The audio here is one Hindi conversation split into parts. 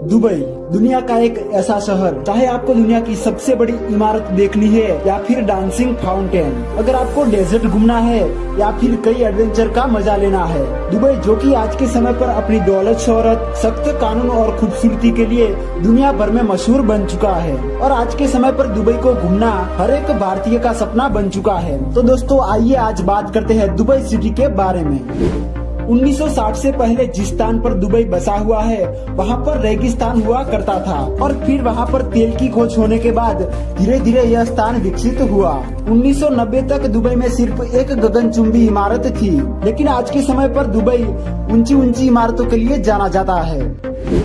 दुबई दुनिया का एक ऐसा शहर, चाहे आपको दुनिया की सबसे बड़ी इमारत देखनी है या फिर डांसिंग फाउंटेन, अगर आपको डेजर्ट घूमना है या फिर कई एडवेंचर का मजा लेना है, दुबई जो कि आज के समय पर अपनी दौलत, शोहरत, सख्त कानून और खूबसूरती के लिए दुनिया भर में मशहूर बन चुका है। और आज के समय पर दुबई को घूमना हर एक भारतीय का सपना बन चुका है। तो दोस्तों आइए आज बात करते हैं दुबई सिटी के बारे में। 1960 से पहले जिस स्थान पर दुबई बसा हुआ है वहाँ पर रेगिस्तान हुआ करता था और फिर वहाँ पर तेल की खोज होने के बाद धीरे धीरे यह स्थान विकसित हुआ। 1990 तक दुबई में सिर्फ एक गगनचुंबी इमारत थी, लेकिन आज के समय पर दुबई ऊंची ऊंची इमारतों के लिए जाना जाता है।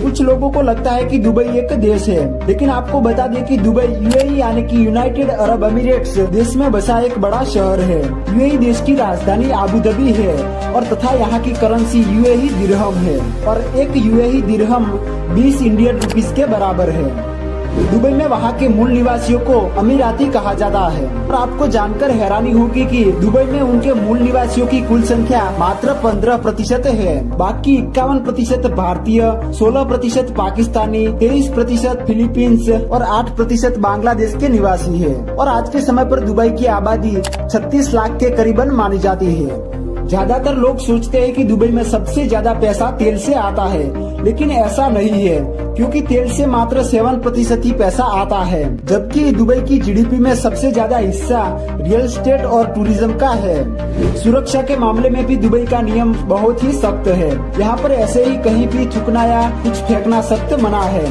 कुछ लोगों को लगता है कि दुबई एक देश है, लेकिन आपको बता दें कि दुबई यूएई यानी कि यूनाइटेड अरब अमीरेट्स देश में बसा एक बड़ा शहर है। यूएई देश की राजधानी आबू धाबी है और तथा यहाँ की करेंसी यूएई दिरहम है और एक यूएई दिरहम 20 इंडियन रुपीस के बराबर है। दुबई में वहाँ के मूल निवासियों को अमीराती कहा जाता है और आपको जानकर हैरानी होगी कि दुबई में उनके मूल निवासियों की कुल संख्या मात्र 15% है। बाकी 51% भारतीय, 16% पाकिस्तानी, 23% फिलीपींस और 8% बांग्लादेश के निवासी है। और आज के समय पर दुबई की आबादी 36 लाख के करीबन मानी जाती है। ज्यादातर लोग सोचते हैं कि दुबई में सबसे ज्यादा पैसा तेल से आता है, लेकिन ऐसा नहीं है, क्योंकि तेल से मात्र 7% ही पैसा आता है, जबकि दुबई की जीडीपी में सबसे ज्यादा हिस्सा रियल एस्टेट और टूरिज्म का है। सुरक्षा के मामले में भी दुबई का नियम बहुत ही सख्त है। यहाँ पर ऐसे ही कहीं भी थूकना या कुछ फेंकना सख्त मना है।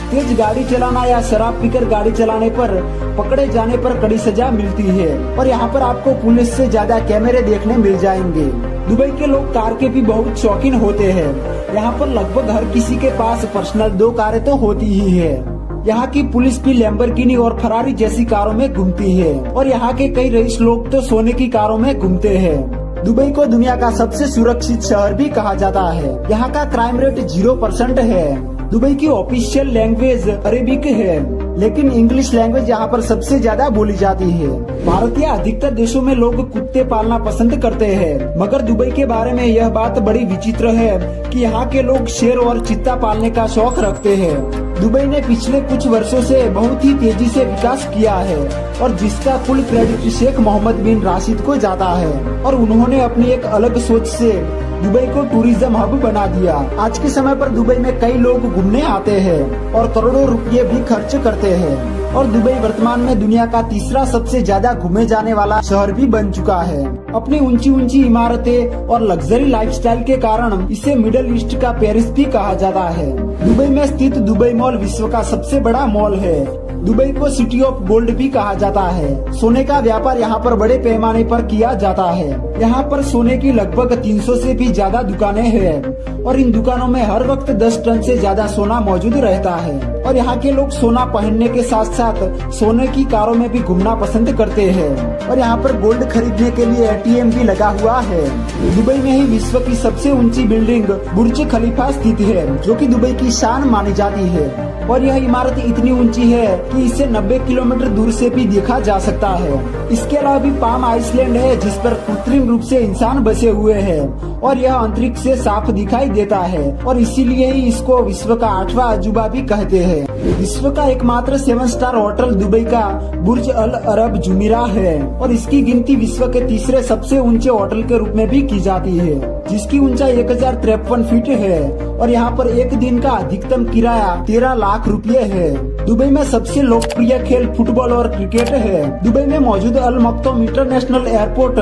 तेज गाड़ी चलाना या शराब पीकर गाड़ी चलाने पर पकड़े जाने पर कड़ी सजा मिलती है और यहाँ पर आपको पुलिस से ज्यादा कैमरे देखने मिल जाएंगे। दुबई के लोग कार के भी बहुत शौकीन होते हैं। यहाँ पर लगभग हर किसी के पास पर्सनल 2 कारें तो होती ही है। यहाँ की पुलिस भी लैम्बोर्गिनी और फरारी जैसी कारों में घूमती है और यहाँ के कई रईस लोग तो सोने की कारों में घूमते हैं। दुबई को दुनिया का सबसे सुरक्षित शहर भी कहा जाता है। यहाँ का क्राइम रेट 0% है। दुबई की ऑफिशियल लैंग्वेज अरेबिक है, लेकिन इंग्लिश लैंग्वेज यहाँ पर सबसे ज्यादा बोली जाती है। भारत या अधिकतर देशों में लोग कुत्ते पालना पसंद करते हैं, मगर दुबई के बारे में यह बात बड़ी विचित्र है कि यहाँ के लोग शेर और चीता पालने का शौक रखते हैं। दुबई ने पिछले कुछ वर्षों से बहुत ही तेजी से विकास किया है और जिसका कुल क्रेडिट शेख मोहम्मद बिन राशिद को जाता है और उन्होंने अपनी एक अलग सोच से दुबई को टूरिज्म हब बना दिया। आज के समय पर दुबई में कई लोग घूमने आते हैं और करोड़ों रुपये भी खर्च करते हैं और दुबई वर्तमान में दुनिया का तीसरा सबसे ज्यादा घूमे जाने वाला शहर भी बन चुका है। अपनी ऊंची ऊंची इमारतें और लग्जरी लाइफस्टाइल के कारण इसे मिडिल ईस्ट का पेरिस भी कहा जाता है। दुबई में स्थित दुबई मॉल विश्व का सबसे बड़ा मॉल है। दुबई को सिटी ऑफ गोल्ड भी कहा जाता है। सोने का व्यापार यहाँ पर बड़े पैमाने पर किया जाता है। यहाँ पर सोने की लगभग 300 से भी ज्यादा दुकानें हैं और इन दुकानों में हर वक्त 10 टन से ज्यादा सोना मौजूद रहता है और यहाँ के लोग सोना पहनने के साथ साथ सोने की कारों में भी घूमना पसंद करते हैं और यहाँ पर गोल्ड खरीदने के लिए ATM भी लगा हुआ है। दुबई में ही विश्व की सबसे ऊंची बिल्डिंग बुर्ज खलीफा स्थित है, जो कि दुबई की शान मानी जाती है और यह इमारत इतनी ऊंची है कि इसे 90 किलोमीटर दूर से भी देखा जा सकता है। इसके अलावा भी पाम आइसलैंड है, जिस पर कृत्रिम रूप से इंसान बसे हुए हैं और यह अंतरिक्ष से साफ दिखाई देता है और इसीलिए ही इसको विश्व का 8वां अजूबा भी कहते हैं। विश्व का एकमात्र 7 स्टार होटल दुबई का बुर्ज अल अरब जुमीरा है और इसकी गिनती विश्व के तीसरे सबसे ऊंचे होटल के रूप में भी की जाती है, जिसकी ऊंचाई 1053 फीट है और यहाँ पर एक दिन का अधिकतम किराया 13 लाख रुपये है। दुबई में सबसे लोकप्रिय खेल फुटबॉल और क्रिकेट है। दुबई में मौजूद अल मक्तोम इंटरनेशनल एयरपोर्ट,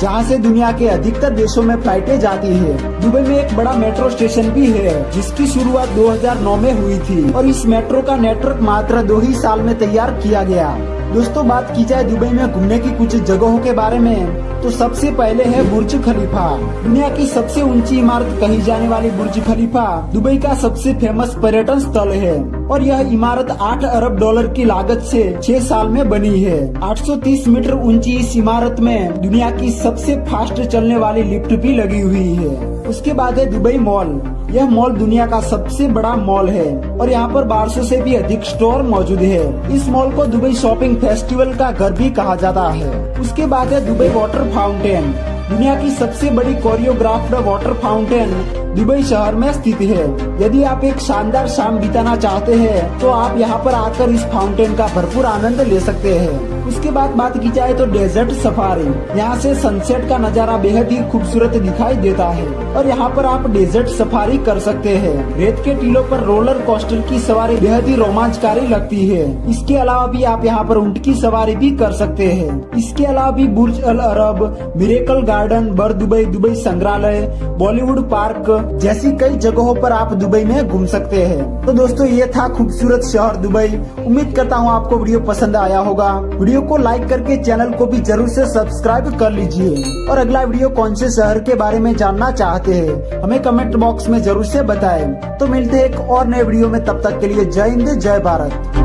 जहां से दुनिया के अधिकतर देशों में फ्लाइटें जाती है। दुबई में एक बड़ा मेट्रो स्टेशन भी है, जिसकी शुरुआत 2009 में हुई थी और इस मेट्रो का नेटवर्क मात्र 2 ही साल में तैयार किया गया। दोस्तों बात की जाए दुबई में घूमने की कुछ जगहों के बारे में, तो सबसे पहले है बुर्ज खलीफा। दुनिया की सबसे ऊंची इमारत कही जाने वाली बुर्ज खलीफा दुबई का सबसे फेमस पर्यटन स्थल है और यह इमारत 8 अरब डॉलर की लागत से 6 साल में बनी है। 830 मीटर ऊंची इस इमारत में दुनिया की सबसे फास्ट चलने वाली लिफ्ट भी लगी हुई है। उसके बाद है दुबई मॉल। यह मॉल दुनिया का सबसे बड़ा मॉल है और यहाँ पर 1200 से भी अधिक स्टोर मौजूद है। इस मॉल को दुबई शॉपिंग फेस्टिवल का घर भी कहा जाता है। उसके बाद है दुबई वाटर फाउंटेन। दुनिया की सबसे बड़ी कोरियोग्राफ्ड वाटर फाउंटेन दुबई शहर में स्थित है। यदि आप एक शानदार शाम बिताना चाहते हैं तो आप यहाँ पर आकर इस फाउंटेन का भरपूर आनंद ले सकते हैं। उसके बाद बात की जाए तो डेजर्ट सफारी, यहाँ से सनसेट का नजारा बेहद ही खूबसूरत दिखाई देता है और यहाँ पर आप डेजर्ट सफारी कर सकते हैं। रेत के टीलों पर रोलर कोस्टर की सवारी बेहद ही रोमांचकारी लगती है। इसके अलावा भी आप यहाँ पर ऊंट की सवारी भी कर सकते हैं। इसके अलावा भी बुर्ज अल अरब, मिरेकल गार्डन, बर दुबई, दुबई संग्रहालय, बॉलीवुड पार्क जैसी कई जगहों पर आप दुबई में घूम सकते हैं। तो दोस्तों ये था खूबसूरत शहर दुबई। उम्मीद करता हूँ आपको वीडियो पसंद आया होगा। वीडियो को लाइक करके चैनल को भी जरूर से सब्सक्राइब कर लीजिए और अगला वीडियो कौन से शहर के बारे में जानना चाहते हैं हमें कमेंट बॉक्स में जरूर से बताएं। तो मिलते हैं एक और नए वीडियो में, तब तक के लिए जय हिंद जय भारत।